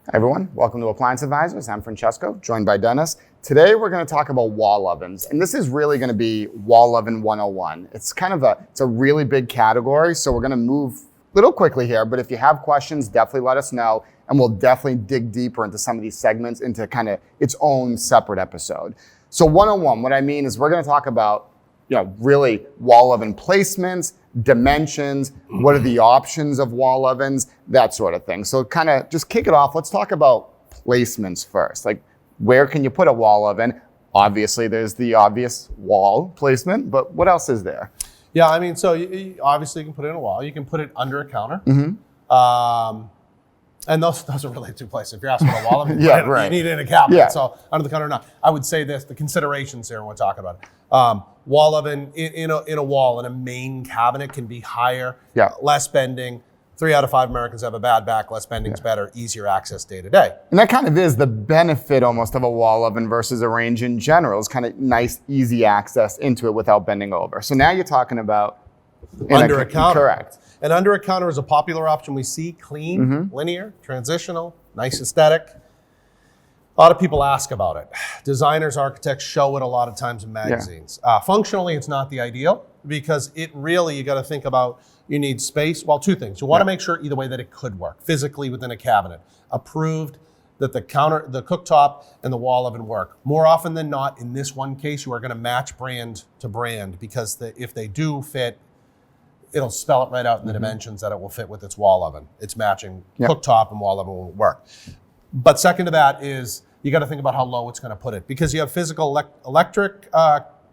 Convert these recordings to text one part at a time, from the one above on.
Hi everyone, welcome to Appliance Advisers. I'm Francesco, joined by Dennis. Today we're going to talk about wall ovens, and this is really going to be wall oven 101. It's a really big category, so we're going to move a little quickly here, but if you have questions, definitely let us know, and we'll definitely dig deeper into some of these segments into kind of its own separate episode. So 101, what I mean is we're going to talk about really wall oven placements, dimensions, what are the options of wall ovens, that sort of thing. So kind of just kick it off. Let's talk about placements first. Like, where can you put a wall oven? Obviously, there's the obvious wall placement, but what else is there? Yeah, I mean, so obviously you can put it in a wall. You can put it under a counter. And those are really two places. If you're asking about a wall oven, you need it in a cabinet. So under the counter or not. I would say this, the considerations here when we're talking about it. Wall oven in a wall, in a main cabinet can be higher, less bending. 3 out of 5 Americans have a bad back, less bending's better, easier access day to day. And that kind of is the benefit almost of a wall oven versus a range in general. It's kind of nice, easy access into it without bending over. So now you're talking about under a counter. Correct. And under a counter is a popular option we see, clean, linear, transitional, nice aesthetic. A lot of people ask about it. Designers, architects show it a lot of times in magazines. Functionally, it's not the ideal because you got to think about, you need space. Well, two things. You want to make sure either way that it could work physically within a cabinet. Approved that the cooktop and the wall oven work. More often than not, in this one case, you are going to match brand to brand because if they do fit, it'll spell it right out in the dimensions that it will fit with its wall oven. It's matching cooktop and wall oven will work. But second to that is you got to think about how low it's going to put it because you have physical electric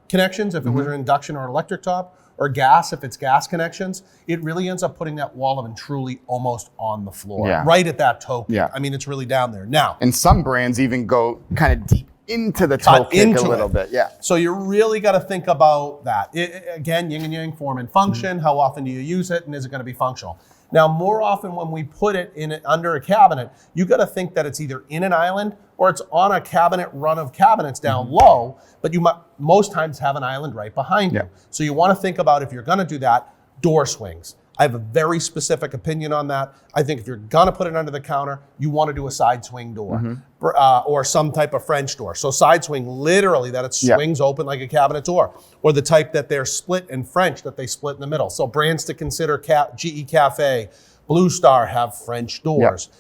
connections if it was an induction or electric top, or gas if it's gas connections. It really ends up putting that wall oven truly almost on the floor, right at that toe kick. I mean, it's really down there now. And some brands even go kind of deep into the toe kick a little bit. So you really got to think about that. Again, yin and yang, form and function. How often do you use it, and is it going to be functional? Now, more often when we put it under a cabinet, you got to think that it's either in an island or it's on a cabinet run of cabinets down low, but you might most times have an island right behind you. So you want to think about, if you're going to do that, door swings. I have a very specific opinion on that. I think if you're going to put it under the counter, you want to do a side swing door or some type of French door. So side swing, literally that it swings open like a cabinet door, or the type that they're split in French, that they split in the middle. So brands to consider, GE Cafe, Blue Star have French doors.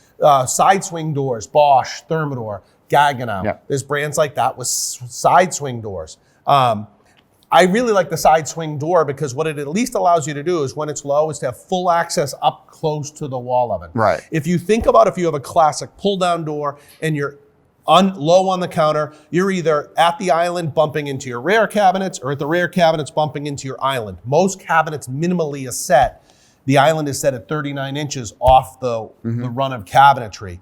Side swing doors, Bosch, Thermador, Gaggenau. There's brands like that with side swing doors. I really like the side swing door because what it at least allows you to do is when it's low is to have full access up close to the wall oven. If you think about if you have a classic pull down door and you're low on the counter, you're either at the island bumping into your rear cabinets or at the rear cabinets bumping into your island. Most cabinets minimally is set. The island is set at 39 inches off the run of cabinetry.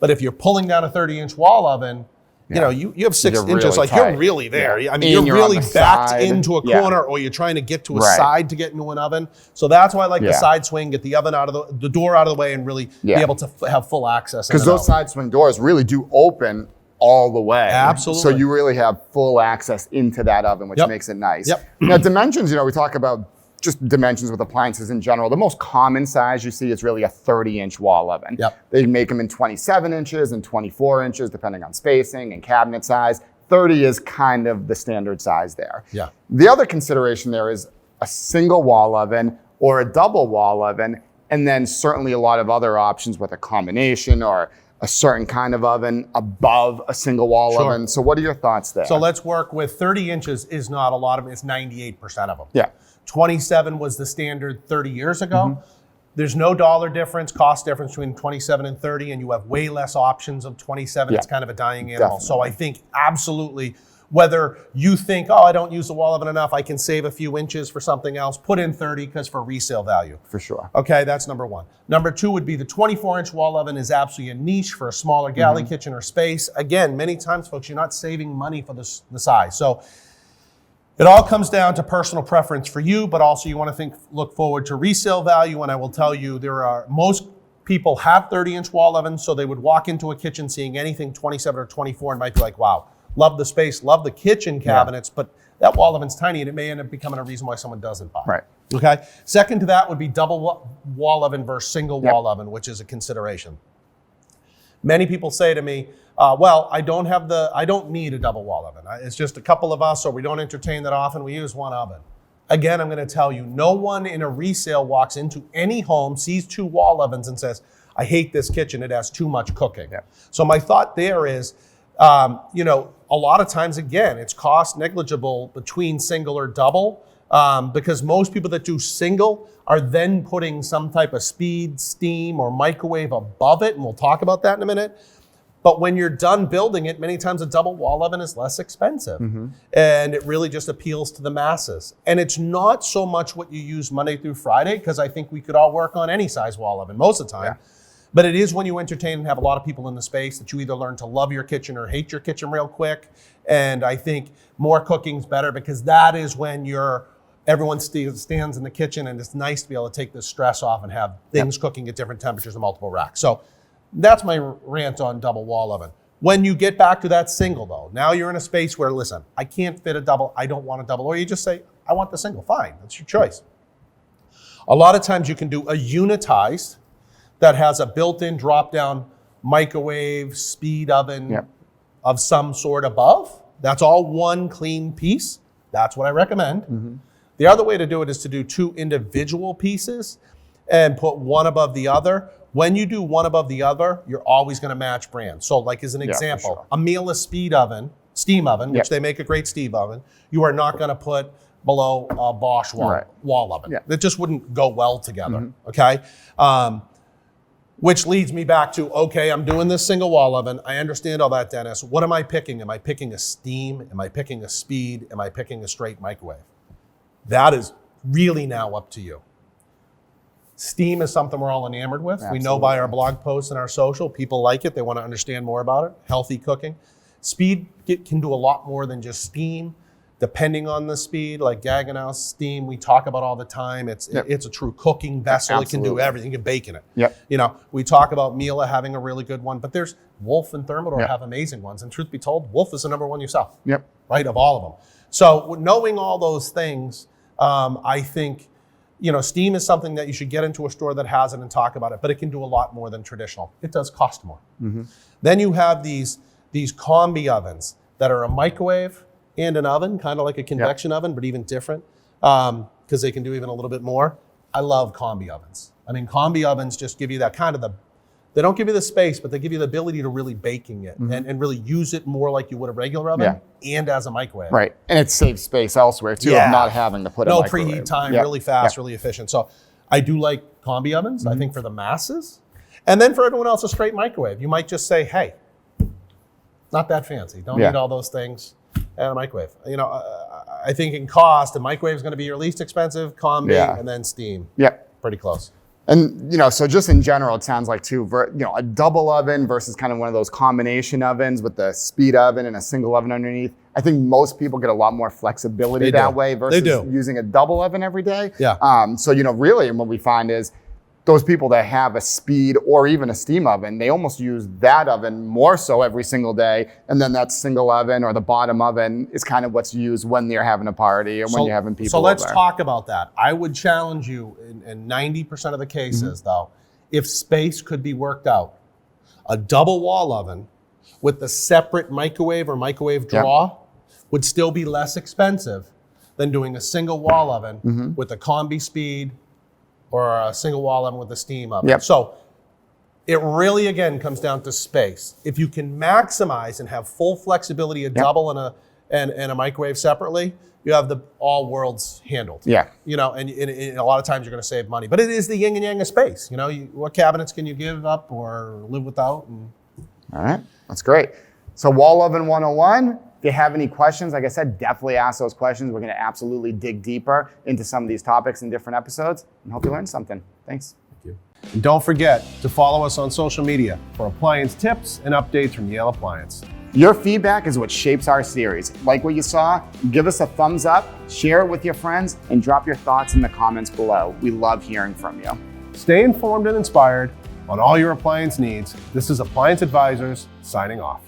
But if you're pulling down a 30-inch wall oven, you have 6 inches, really like tight. You're really there. I mean, you're really backed into a corner or you're trying to get to a side to get into an oven. So that's why I like the side swing, get the oven out of the door out of the way and really be able to have full access. Because those side swing doors really do open all the way. Absolutely. So you really have full access into that oven, which makes it nice. Now dimensions, we talk about just dimensions with appliances in general. The most common size you see is really a 30-inch wall oven. They make them in 27 inches and 24 inches, depending on spacing and cabinet size. 30 is kind of the standard size there. The other consideration there is a single wall oven or a double wall oven, and then certainly a lot of other options with a combination or a certain kind of oven above a single wall oven. So what are your thoughts there? So let's work with 30 inches is not a lot of them, it's 98% of them. 27 was the standard 30 years ago. There's no dollar difference, cost difference between 27 and 30, and you have way less options of 27. It's kind of a dying animal. So I think absolutely, whether you think, oh, I don't use the wall oven enough, I can save a few inches for something else, put in 30 because for resale value. For sure. Okay, that's number one. Number two would be the 24-inch wall oven is absolutely a niche for a smaller galley kitchen or space. Again, many times, folks, you're not saving money for the size. So it all comes down to personal preference for you, but also you want to look forward to resale value. And I will tell you, most people have 30-inch wall ovens, so they would walk into a kitchen seeing anything 27 or 24 and might be like, wow, love the space, love the kitchen cabinets, but that wall oven's tiny and it may end up becoming a reason why someone doesn't buy. Okay. Second to that would be double wall oven versus single wall oven, which is a consideration. Many people say to me, well, I don't need a double wall oven. It's just a couple of us, or we don't entertain that often. We use one oven. Again, I'm going to tell you, no one in a resale walks into any home, sees 2 wall ovens and says, I hate this kitchen, it has too much cooking. Yeah. So my thought there is, a lot of times, again, it's cost negligible between single or double, because most people that do single are then putting some type of speed, steam, or microwave above it, and we'll talk about that in a minute. But when you're done building it, many times a double wall oven is less expensive. And it really just appeals to the masses. And it's not so much what you use Monday through Friday, because I think we could all work on any size wall oven most of the time. Yeah. But it is when you entertain and have a lot of people in the space that you either learn to love your kitchen or hate your kitchen real quick. And I think more cooking's better, because that is when everyone stands in the kitchen, and it's nice to be able to take the stress off and have things cooking at different temperatures and multiple racks. So that's my rant on double wall oven. When you get back to that single though, now you're in a space where, listen, I can't fit a double, I don't want a double, or you just say, I want the single, fine, that's your choice. A lot of times you can do a unitized that has a built-in drop-down microwave, speed oven of some sort above. That's all one clean piece. That's what I recommend. The other way to do it is to do 2 individual pieces and put one above the other. When you do one above the other, you're always going to match brands. So like as an example, a Miele steam oven, which they make a great steam oven, you are not going to put below a Bosch wall oven. It just wouldn't go well together, okay? Which leads me back to, okay, I'm doing this single wall oven. I understand all that, Dennis. What am I picking? Am I picking a steam? Am I picking a speed? Am I picking a straight microwave? That is really now up to you. Steam is something we're all enamored with. Absolutely. We know by our blog posts and our social, people like it. They want to understand more about it. Healthy cooking. Speed can do a lot more than just steam, depending on the speed. Like Gaggenau steam, we talk about all the time. It's a true cooking vessel. Absolutely. It can do everything. You can bake in it. We talk about Miele having a really good one, but there's Wolf and Thermador have amazing ones. And truth be told, Wolf is the number one you sell. Right, of all of them. So knowing all those things, I think, steam is something that you should get into a store that has it and talk about it, but it can do a lot more than traditional. It does cost more. Then you have these combi ovens that are a microwave and an oven, kind of like a convection oven, but even different, because they can do even a little bit more. I love combi ovens. I mean, combi ovens just give you that kind of they don't give you the space, but they give you the ability to really baking it and really use it more like you would a regular oven and as a microwave. Right, and it saves space elsewhere too, of not having to put a microwave. No preheat time, really fast, really efficient. So I do like combi ovens, I think for the masses. And then for everyone else, a straight microwave. You might just say, hey, not that fancy. Don't need all those things and a microwave. I think in cost, the microwave is going to be your least expensive, combi, and then steam. Pretty close. And, so just in general, it sounds like too, a double oven versus kind of one of those combination ovens with the speed oven and a single oven underneath. I think most people get a lot more flexibility that way versus using a double oven every day. So, really, and what we find is those people that have a speed or even a steam oven, they almost use that oven more so every single day. And then that single oven or the bottom oven is kind of what's used when you're having a party or when you're having people over. So let's talk about that. I would challenge you in 90% of the cases though, if space could be worked out, a double wall oven with the separate microwave or microwave draw would still be less expensive than doing a single wall oven with a combi speed or a single wall oven with a steam oven. So it really, again, comes down to space. If you can maximize and have full flexibility, a double and a microwave separately, you have the all worlds handled. And a lot of times you're going to save money. But it is the yin and yang of space. What cabinets can you give up or live without? All right, that's great. So Wall Oven 101. If you have any questions, like I said, definitely ask those questions. We're going to absolutely dig deeper into some of these topics in different episodes and hope you learned something. Thanks. Thank you. And don't forget to follow us on social media for appliance tips and updates from Yale Appliance. Your feedback is what shapes our series. Like what you saw, give us a thumbs up, share it with your friends, and drop your thoughts in the comments below. We love hearing from you. Stay informed and inspired on all your appliance needs. This is Appliance Advisors signing off.